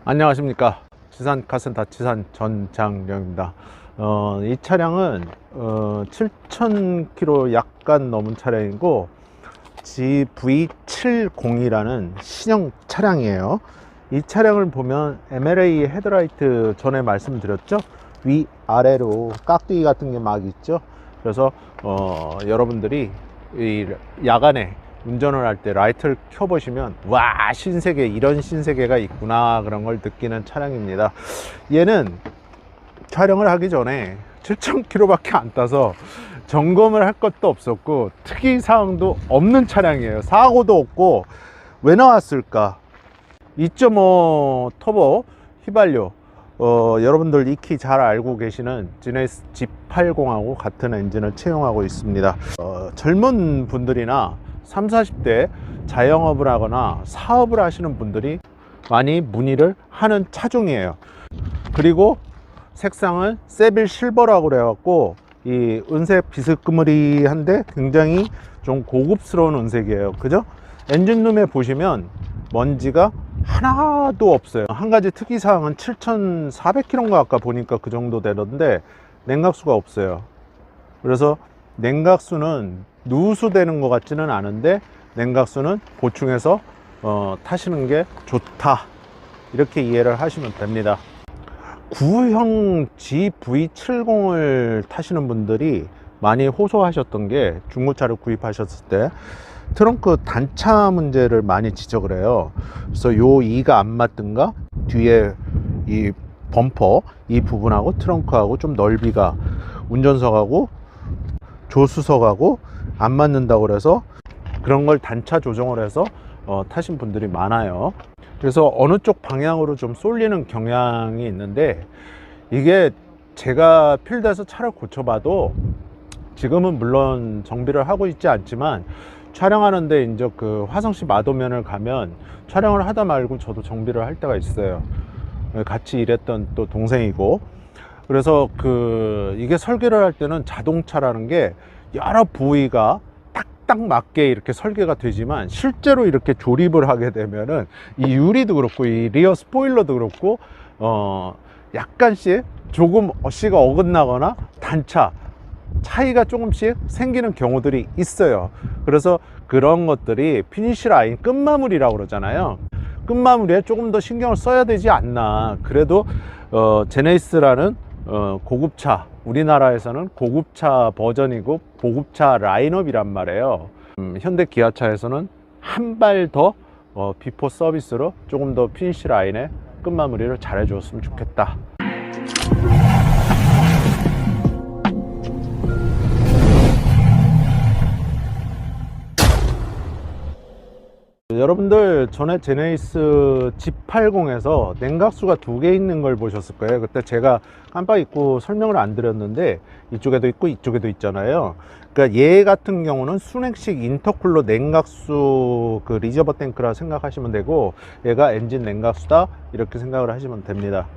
안녕하십니까. 지산 카센터 지산 전장령입니다. 이 차량은 7,000km 약간 넘은 차량이고 GV70이라는 신형 차량이에요. 이 차량을 보면 MLA 헤드라이트 전에 말씀드렸죠. 위아래로 깍두기 같은 게 막 있죠. 그래서 여러분들이 이 야간에 운전을 할 때 라이트를 켜보시면 와, 신세계, 이런 신세계가 있구나, 그런 걸 느끼는 차량입니다. 얘는 촬영을 하기 전에 7,000km 밖에 안 타서 점검을 할 것도 없었고 특이사항도 없는 차량이에요. 사고도 없고. 왜 나왔을까? 2.5 터보 휘발유, 여러분들 익히 잘 알고 계시는 지네시스 G80하고 같은 엔진을 채용하고 있습니다. 젊은 분들이나 30, 40대 자영업을 하거나 사업을 하시는 분들이 많이 문의를 하는 차종이에요. 그리고 색상은 세빌 실버라고 그래갖고 이 은색 비스크머리한데 굉장히 좀 고급스러운 은색이에요. 그죠? 엔진룸에 보시면 먼지가 하나도 없어요. 한 가지 특이사항은 7,400km인가 아까 보니까 그 정도 되던데 냉각수가 없어요. 그래서 냉각수는 누수되는 것 같지는 않은데 냉각수는 보충해서 타시는 게 좋다, 이렇게 이해를 하시면 됩니다. 구형 GV70을 타시는 분들이 많이 호소하셨던 게 중고차를 구입하셨을 때 트렁크 단차 문제를 많이 지적을 해요. 그래서 요 이가 안 맞든가 뒤에 이 범퍼 이 부분하고 트렁크하고 좀 넓이가 운전석하고 조수석하고 안 맞는다고 그래서 그런 걸 단차 조정을 해서 타신 분들이 많아요. 그래서 어느 쪽 방향으로 좀 쏠리는 경향이 있는데, 이게 제가 필드에서 차를 고쳐봐도 지금은 물론 정비를 하고 있지 않지만 촬영하는데 이제 그 화성시 마도면을 가면 촬영을 하다 말고 저도 정비를 할 때가 있어요. 같이 일했던 또 동생이고. 그래서 이게 설계를 할 때는 자동차라는 게 여러 부위가 딱딱 맞게 이렇게 설계가 되지만 실제로 이렇게 조립을 하게 되면은 이 유리도 그렇고 이 리어 스포일러도 그렇고 약간씩 조금씩가 어긋나거나 단차 차이가 조금씩 생기는 경우들이 있어요. 그래서 그런 것들이 피니시 라인 끝마무리라고 그러잖아요. 끝마무리에 조금 더 신경을 써야 되지 않나. 그래도 제네시스라는 고급차, 우리나라에서는 고급차 버전이고 고급차 라인업이란 말이에요. 현대 기아차에서는 한 발 더 비포 서비스로 조금 더 피니시 라인에 끝마무리를 잘 해줬으면 좋겠다. 여러분들 전에 제네시스 G80에서 냉각수가 2개 있는 걸 보셨을 거예요. 그때 제가 깜빡 잊고 설명을 안 드렸는데 이쪽에도 있고 이쪽에도 있잖아요. 그러니까 얘 같은 경우는 순행식 인터쿨러 냉각수 리저버 탱크라 생각하시면 되고, 얘가 엔진 냉각수다, 이렇게 생각을 하시면 됩니다.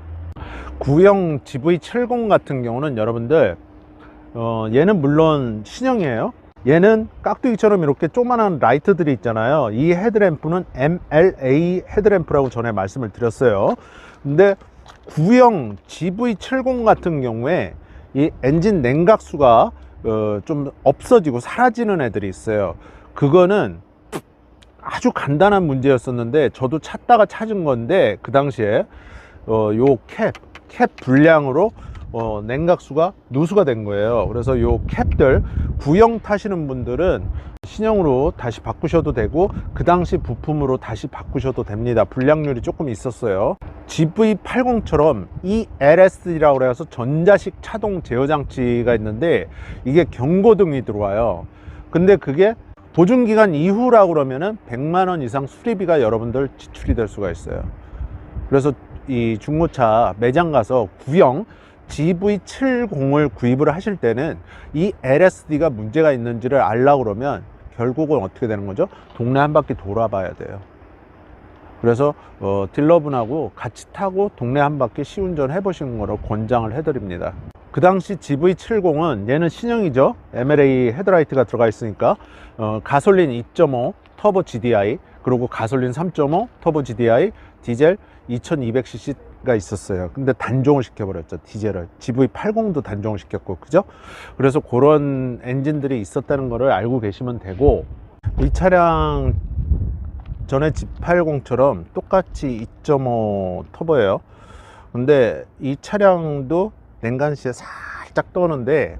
구형 GV70 같은 경우는 여러분들 얘는 물론 신형이에요. 얘는 깍두기처럼 이렇게 조그만한 라이트들이 있잖아요. 이 헤드램프는 MLA 헤드램프라고 전에 말씀을 드렸어요. 근데 구형 GV70 같은 경우에 이 엔진 냉각수가 좀 없어지고 사라지는 애들이 있어요. 그거는 아주 간단한 문제였었는데 저도 찾다가 찾은 건데, 그 당시에 요 캡 불량으로 냉각수가 누수가 된 거예요. 그래서 요 캡들 구형 타시는 분들은 신형으로 다시 바꾸셔도 되고 그 당시 부품으로 다시 바꾸셔도 됩니다. 불량률이 조금 있었어요. GV80처럼 ELSD라고 해서 전자식 차동 제어 장치가 있는데 이게 경고등이 들어와요. 근데 그게 보증기간 이후라고 그러면은 100만 원 이상 수리비가 여러분들 지출이 될 수가 있어요. 그래서 이 중고차 매장 가서 구형 GV70을 구입을 하실 때는 이 LSD가 문제가 있는지를 알려고 그러면 결국은 어떻게 되는 거죠? 동네 한 바퀴 돌아봐야 돼요. 그래서 딜러분하고 같이 타고 동네 한 바퀴 시운전 해보시는 거로 권장을 해드립니다. 그 당시 GV70은 얘는 신형이죠. MLA 헤드라이트가 들어가 있으니까 가솔린 2.5 터보 GDI, 그리고 가솔린 3.5 터보 GDI, 디젤 2200cc가 있었어요. 근데 단종을 시켜버렸죠. 디젤을. GV80도 단종을 시켰고, 그죠? 그래서 그런 엔진들이 있었다는 거를 알고 계시면 되고, 이 차량 전에 G80처럼 똑같이 2.5 터보예요. 근데 이 차량도 냉간시에 살짝 떠는데,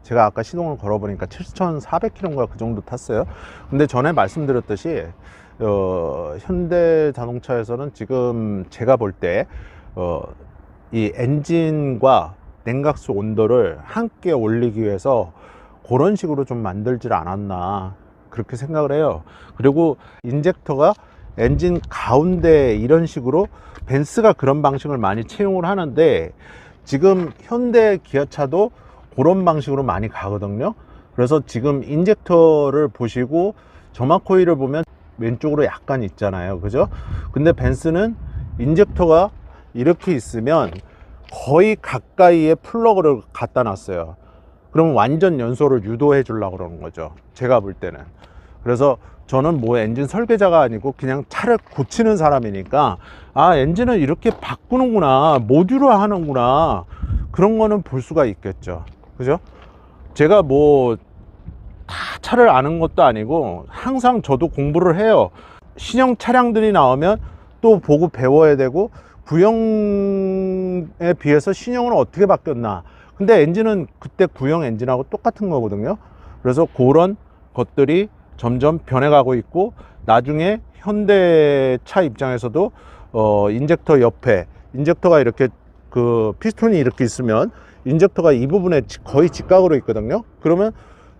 제가 아까 시동을 걸어보니까 7,400km인가 그 정도 탔어요. 근데 전에 말씀드렸듯이 현대 자동차에서는 지금 제가 볼 때 이 엔진과 냉각수 온도를 함께 올리기 위해서 그런 식으로 좀 만들질 않았나 그렇게 생각을 해요. 그리고 인젝터가 엔진 가운데 이런 식으로 벤츠가 그런 방식을 많이 채용을 하는데, 지금 현대 기아차도 그런 방식으로 많이 가거든요. 그래서 지금 인젝터를 보시고 점막 코일을 보면 왼쪽으로 약간 있잖아요, 그죠? 근데 벤츠는 인젝터가 이렇게 있으면 거의 가까이에 플러그를 갖다 놨어요. 그럼 완전 연소를 유도해 주려고 그러는 거죠, 제가 볼 때는. 그래서 저는 뭐 엔진 설계자가 아니고 그냥 차를 고치는 사람이니까, 아, 엔진을 이렇게 바꾸는구나, 모듈화 하는구나, 그런 거는 볼 수가 있겠죠, 그죠? 제가 뭐 다 차를 아는 것도 아니고 항상 저도 공부를 해요. 신형 차량들이 나오면 또 보고 배워야 되고, 구형에 비해서 신형은 어떻게 바뀌었나. 근데 엔진은 그때 구형 엔진하고 똑같은 거거든요. 그래서 그런 것들이 점점 변해가고 있고, 나중에 현대차 입장에서도 인젝터 옆에, 인젝터가 이렇게 그 피스톤이 이렇게 있으면 인젝터가 이 부분에 거의 직각으로 있거든요. 그러면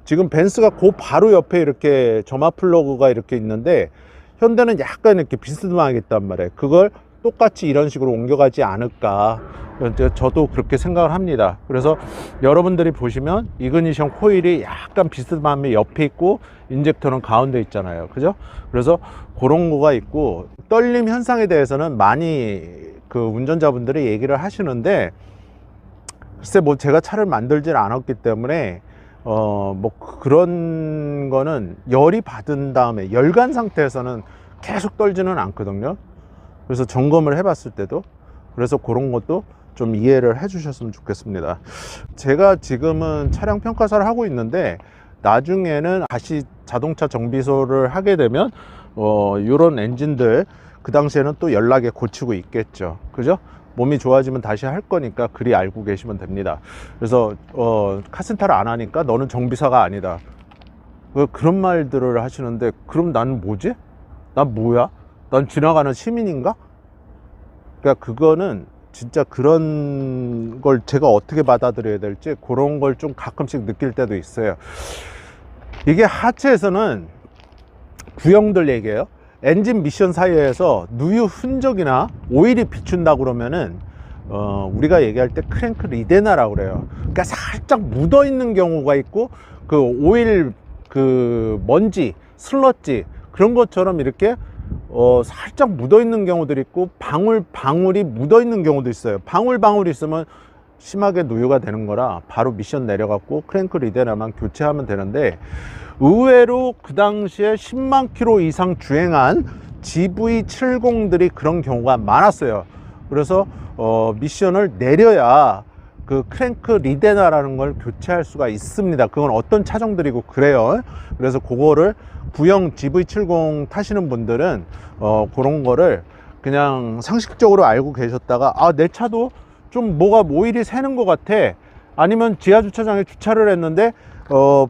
지금 벤츠가 그 바로 옆에 이렇게 점화 플러그가 이렇게 있는데, 현대는 약간 이렇게 비스듬하게 있단 말이에요. 그걸 똑같이 이런 식으로 옮겨가지 않을까, 저도 그렇게 생각을 합니다. 그래서 여러분들이 보시면 이그니션 코일이 약간 비스듬하게 옆에 있고 인젝터는 가운데 있잖아요, 그죠? 그래서 그런 거가 있고, 떨림 현상에 대해서는 많이 그 운전자분들이 얘기를 하시는데, 글쎄 뭐 제가 차를 만들질 않았기 때문에 뭐 그런 거는 열이 받은 다음에 열간 상태에서는 계속 떨지는 않거든요. 그래서 점검을 해봤을 때도, 그래서 그런 것도 좀 이해를 해 주셨으면 좋겠습니다. 제가 지금은 차량 평가사를 하고 있는데, 나중에는 다시 자동차 정비소를 하게 되면 이런 엔진들 그 당시에는 또 연락에 고치고 있겠죠, 그죠? 몸이 좋아지면 다시 할 거니까 그리 알고 계시면 됩니다. 그래서 카센터를 안 하니까 너는 정비사가 아니다, 그런 말들을 하시는데, 그럼 나는 뭐지? 난 뭐야? 난 지나가는 시민인가? 그러니까 그거는 진짜 그런 걸 제가 어떻게 받아들여야 될지, 그런 걸 좀 가끔씩 느낄 때도 있어요. 이게 하체에서는 구형들 얘기예요. 엔진 미션 사이에서 누유 흔적이나 오일이 비춘다 그러면은 우리가 얘기할 때 크랭크 리데나라고 그래요. 그러니까 살짝 묻어 있는 경우가 있고, 그 오일 그 먼지, 슬러지 그런 것처럼 이렇게 살짝 묻어 있는 경우들이 있고, 방울이 묻어 있는 경우도 있어요. 방울이 있으면 심하게 누유가 되는 거라 바로 미션 내려갖고 크랭크 리데나만 교체하면 되는데, 의외로 그 당시에 10만 킬로 이상 주행한 GV70들이 그런 경우가 많았어요. 그래서 미션을 내려야 그 크랭크 리데나라는 걸 교체할 수가 있습니다. 그건 어떤 차종들이고 그래요. 그래서 그거를 구형 GV70 타시는 분들은 그런 거를 그냥 상식적으로 알고 계셨다가, 아, 내 차도 좀 뭐가 오일이 새는 것 같아, 아니면 지하 주차장에 주차를 했는데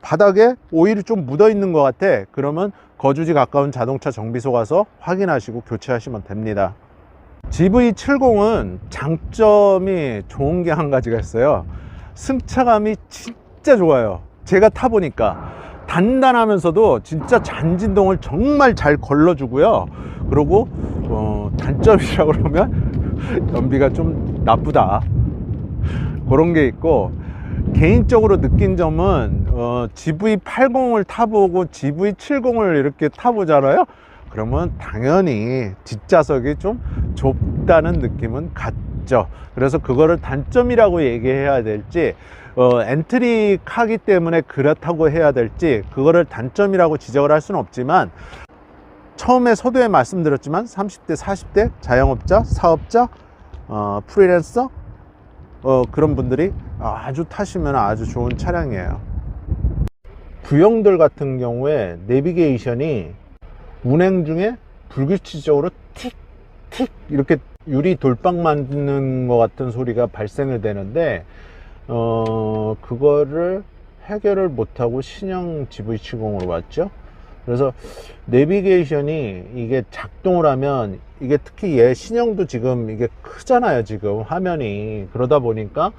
바닥에 오일이 좀 묻어 있는 것 같아, 그러면 거주지 가까운 자동차 정비소 가서 확인하시고 교체하시면 됩니다. GV70은 장점이 좋은 게 한 가지가 있어요. 승차감이 진짜 좋아요. 제가 타보니까 단단하면서도 진짜 잔진동을 정말 잘 걸러주고요. 그리고 단점이라고 그러면 연비가 좀 나쁘다, 그런 게 있고, 개인적으로 느낀 점은 GV80을 타보고 GV70을 이렇게 타보잖아요. 그러면 당연히 뒷좌석이 좀 좁다는 느낌은 같죠. 그래서 그거를 단점이라고 얘기해야 될지, 엔트리 카기 때문에 그렇다고 해야 될지, 그거를 단점이라고 지적을 할 수는 없지만, 처음에 서두에 말씀드렸지만 30대 40대 자영업자, 사업자, 프리랜서 그런 분들이 아주 타시면 아주 좋은 차량이에요. 구형들 같은 경우에 내비게이션이 운행 중에 불규칙적으로 틱틱 이렇게 유리 돌빵 맞는 것 같은 소리가 발생을 되는데 그거를 해결을 못하고 신형 GV70으로 왔죠. 그래서 내비게이션이 이게 작동을 하면 이게 특히 얘 신형도 지금 이게 크잖아요, 지금 화면이. 그러다 보니까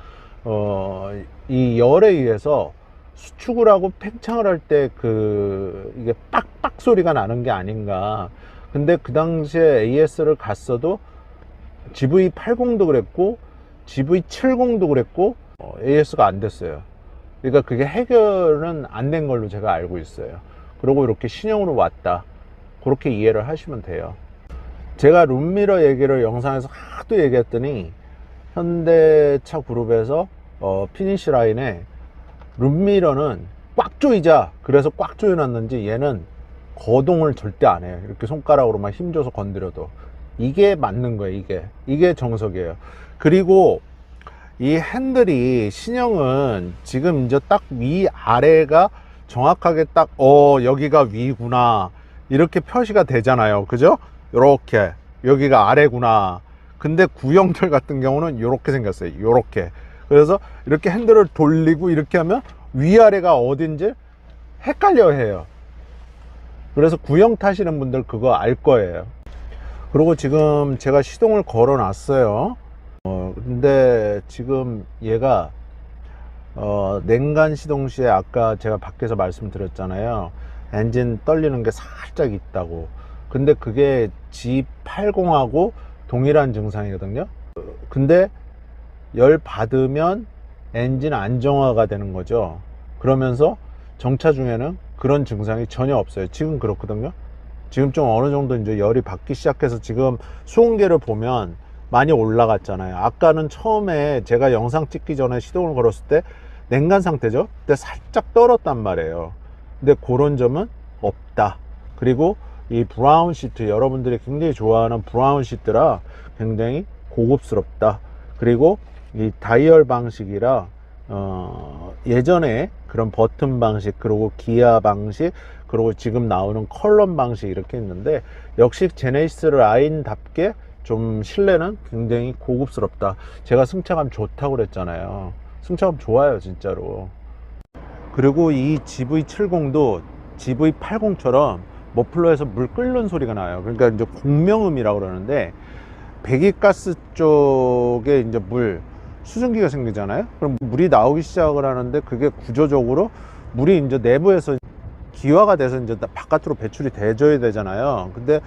이 열에 의해서 수축을 하고 팽창을 할 때 이게 빡빡 소리가 나는 게 아닌가. 근데 그 당시에 AS를 갔어도 GV80도 그랬고 GV70도 그랬고 AS가 안 됐어요. 그러니까 그게 해결은 안 된 걸로 제가 알고 있어요. 그리고 이렇게 신형으로 왔다, 그렇게 이해를 하시면 돼요. 제가 룸미러 얘기를 영상에서 하도 얘기했더니 현대차 그룹에서 피니시 라인에 룸미러는 꽉 조이자, 그래서 꽉 조여놨는지 얘는 거동을 절대 안 해요. 이렇게 손가락으로만 힘줘서 건드려도. 이게 맞는 거예요. 이게 정석이에요. 그리고 이 핸들이 신형은 지금 이제 딱 위아래가 정확하게 딱 여기가 위구나 이렇게 표시가 되잖아요, 그죠? 요렇게 여기가 아래구나. 근데 구형들 같은 경우는 요렇게 생겼어요, 요렇게. 그래서 이렇게 핸들을 돌리고 이렇게 하면 위아래가 어딘지 헷갈려 해요. 그래서 구형 타시는 분들 그거 알 거예요. 그리고 지금 제가 시동을 걸어 놨어요. 근데 지금 얘가 냉간 시동 시에 아까 제가 밖에서 말씀드렸잖아요, 엔진 떨리는 게 살짝 있다고. 근데 그게 G80하고 동일한 증상이거든요. 근데 열 받으면 엔진 안정화가 되는 거죠. 그러면서 정차 중에는 그런 증상이 전혀 없어요. 지금 그렇거든요. 지금 좀 어느 정도 이제 열이 받기 시작해서 지금 수온계를 보면 많이 올라갔잖아요. 아까는 처음에 제가 영상 찍기 전에 시동을 걸었을 때 냉간 상태죠. 근데 살짝 떨었단 말이에요. 근데 그런 점은 없다. 그리고 이 브라운 시트, 여러분들이 굉장히 좋아하는 브라운 시트라 굉장히 고급스럽다. 그리고 이 다이얼 방식이라 예전에 그런 버튼 방식, 그리고 기아 방식, 그리고 지금 나오는 컬럼 방식 이렇게 있는데, 역시 제네시스 라인답게 좀 실내는 굉장히 고급스럽다. 제가 승차감 좋다고 그랬잖아요. 승차감 좋아요, 진짜로. 그리고 이 GV70도 GV80처럼 머플러에서 물 끓는 소리가 나요. 그러니까 이제 공명음이라고 그러는데, 배기가스 쪽에 이제 수증기가 생기잖아요. 그럼 물이 나오기 시작을 하는데, 그게 구조적으로 물이 이제 내부에서 기화가 돼서 이제 바깥으로 배출이 돼줘야 되잖아요. 근데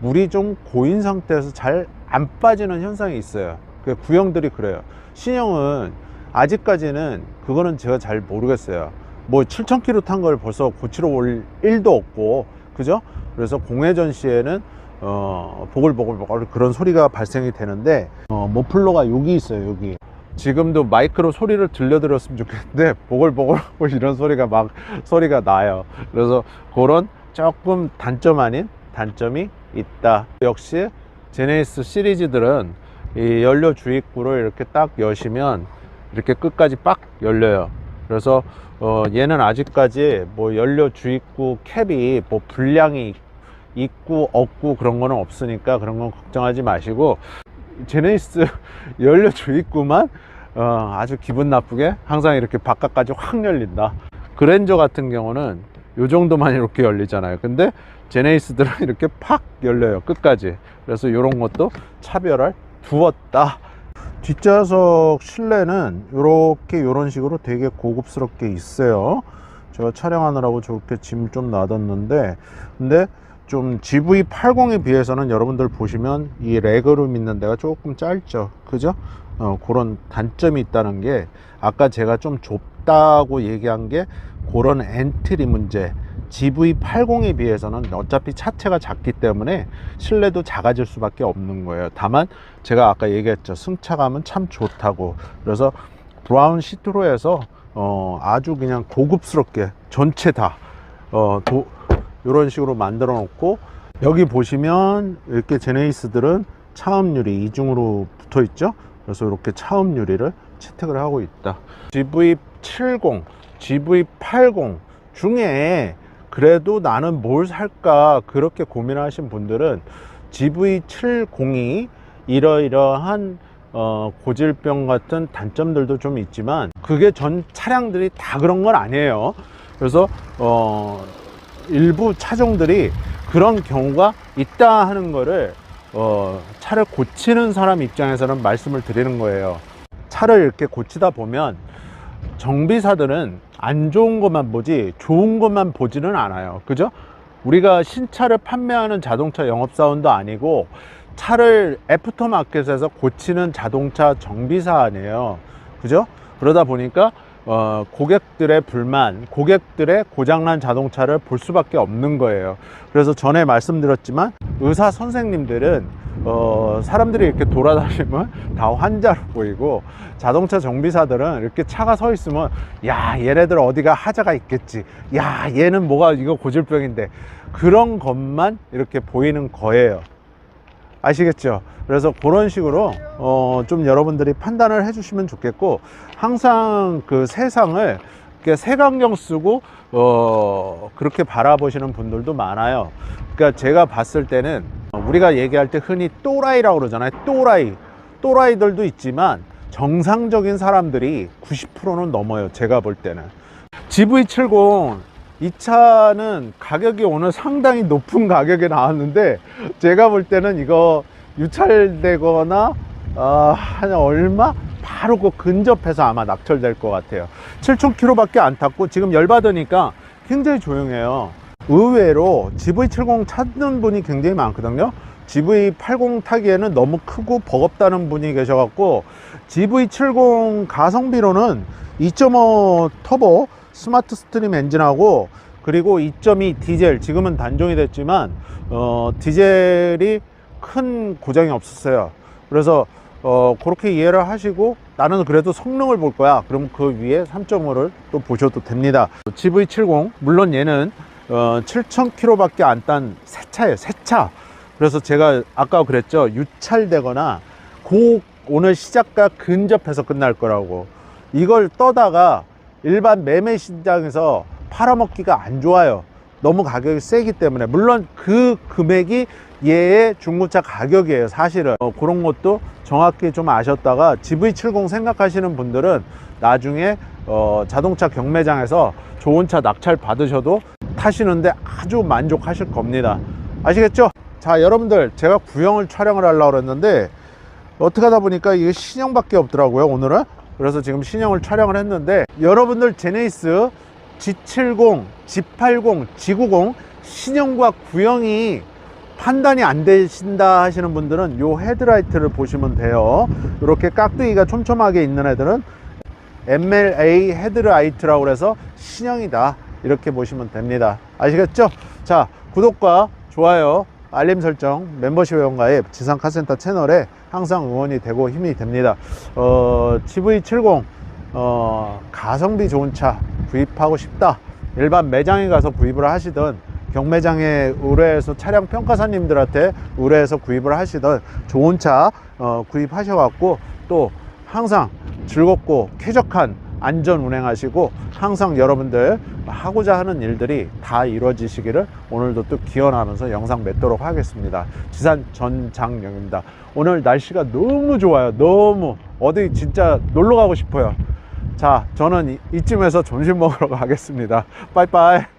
물이 좀 고인 상태에서 잘 안 빠지는 현상이 있어요. 구형들이 그래요. 신형은 아직까지는 그거는 제가 잘 모르겠어요. 뭐 7,000km 탄 걸 벌써 고치러 올 일도 없고, 그죠? 그래서 공회전 시에는 보글보글 그런 소리가 발생이 되는데, 머플러가 여기 있어요, 여기. 지금도 마이크로 소리를 들려드렸으면 좋겠는데 보글보글 이런 소리가 나요. 그래서 그런 조금 단점 아닌 단점이 있다. 역시 제네시스 시리즈들은 이 연료 주입구를 이렇게 딱 여시면 이렇게 끝까지 빡 열려요. 그래서 얘는 아직까지 뭐 연료 주입구 캡이 뭐 불량이 있고 없고 그런 거는 없으니까 그런 건 걱정하지 마시고, 제네시스 연료 주입구만 아주 기분 나쁘게 항상 이렇게 바깥까지 확 열린다. 그랜저 같은 경우는 요 정도만 이렇게 열리잖아요. 근데 제네시스들은 이렇게 팍 열려요, 끝까지. 그래서 이런 것도 차별을 두었다. 뒷좌석 실내는 이렇게 이런 식으로 되게 고급스럽게 있어요. 제가 촬영하느라고 저렇게 짐 좀 놔뒀는데, 근데 좀 GV80에 비해서는 여러분들 보시면 이 레그룸 있는 데가 조금 짧죠, 그죠? 그런 단점이 있다는 게, 아까 제가 좀 좁다고 얘기한 게 그런 엔트리 문제. GV80에 비해서는 어차피 차체가 작기 때문에 실내도 작아질 수밖에 없는 거예요. 다만 제가 아까 얘기했죠, 승차감은 참 좋다고. 그래서 브라운 시트로 해서 아주 그냥 고급스럽게 전체 다 이런 식으로 만들어 놓고, 여기 보시면 이렇게 제네시스들은 차음유리 이중으로 붙어 있죠. 그래서 이렇게 차음유리를 채택을 하고 있다. GV70, GV80 중에 그래도 나는 뭘 살까 그렇게 고민하신 분들은 GV70이 이러이러한 고질병 같은 단점들도 좀 있지만 그게 전 차량들이 다 그런 건 아니에요. 그래서 일부 차종들이 그런 경우가 있다 하는 거를 차를 고치는 사람 입장에서는 말씀을 드리는 거예요. 차를 이렇게 고치다 보면 정비사들은 안 좋은 것만 보지 좋은 것만 보지는 않아요. 그죠? 우리가 신차를 판매하는 자동차 영업사원도 아니고 차를 애프터마켓에서 고치는 자동차 정비사 아니에요. 그죠? 그러다 보니까 고객들의 불만, 고객들의 고장난 자동차를 볼 수밖에 없는 거예요. 그래서 전에 말씀드렸지만 의사 선생님들은 사람들이 이렇게 돌아다니면 다 환자로 보이고 자동차 정비사들은 이렇게 차가 서 있으면 야 얘네들 어디가 하자가 있겠지, 야 얘는 뭐가 이거 고질병인데, 그런 것만 이렇게 보이는 거예요. 아시겠죠? 그래서 그런 식으로 좀 여러분들이 판단을 해 주시면 좋겠고, 항상 그 세상을 이렇게 색안경 쓰고 그렇게 바라보시는 분들도 많아요. 그러니까 제가 봤을 때는 우리가 얘기할 때 흔히 또라이라고 그러잖아요. 또라이들도 있지만 정상적인 사람들이 90%는 넘어요. 제가 볼 때는 GV70 이 차는 가격이 오늘 상당히 높은 가격에 나왔는데, 제가 볼 때는 이거 유찰되거나 한 얼마 바로 그 근접해서 아마 낙찰될 것 같아요. 7,000km 밖에 안 탔고 지금 열받으니까 굉장히 조용해요. 의외로 GV70 찾는 분이 굉장히 많거든요. GV80 타기에는 너무 크고 버겁다는 분이 계셔갖고, GV70 가성비로는 2.5 터보 스마트 스트림 엔진하고, 그리고 2.2 디젤, 지금은 단종이 됐지만 디젤이 큰 고장이 없었어요. 그래서 그렇게 이해를 하시고 나는 그래도 성능을 볼 거야, 그럼 그 위에 3.5를 또 보셔도 됩니다. GV70 물론 얘는 7,000km 밖에 안 딴 새 차예요. 새 차. 그래서 제가 아까 그랬죠, 유찰되거나 오늘 시작과 근접해서 끝날 거라고. 이걸 떠다가 일반 매매 시장에서 팔아먹기가 안 좋아요. 너무 가격이 세기 때문에. 물론 그 금액이 얘의 중고차 가격이에요, 사실은. 그런 것도 정확히 좀 아셨다가 GV70 생각하시는 분들은 나중에 자동차 경매장에서 좋은 차 낙찰 받으셔도 타시는데 아주 만족하실 겁니다. 아시겠죠? 자, 여러분들, 제가 구형을 촬영을 하려고 그랬는데 어떻게 하다 보니까 이게 신형밖에 없더라고요, 오늘은. 그래서 지금 신형을 촬영을 했는데, 여러분들 제네시스 G70, G80, G90 신형과 구형이 판단이 안 되신다 하시는 분들은 요 헤드라이트를 보시면 돼요. 이렇게 깍두기가 촘촘하게 있는 애들은 MLA 헤드라이트라고 해서 신형이다, 이렇게 보시면 됩니다. 아시겠죠? 자, 구독과 좋아요, 알림 설정, 멤버십 회원가입, 지상카센터 채널에 항상 응원이 되고 힘이 됩니다. GV70 가성비 좋은 차 구입하고 싶다, 일반 매장에 가서 구입을 하시든 경매장에 의뢰해서 차량 평가사님들한테 의뢰해서 구입을 하시든 좋은 차 구입하셔갖고 또 항상 즐겁고 쾌적한 안전 운행하시고 항상 여러분들 하고자 하는 일들이 다 이루어지시기를 오늘도 또 기원하면서 영상 맺도록 하겠습니다. 지산 전장영입니다. 오늘 날씨가 너무 좋아요. 너무 어디 진짜 놀러 가고 싶어요. 자, 저는 이쯤에서 점심 먹으러 가겠습니다. 빠이빠이.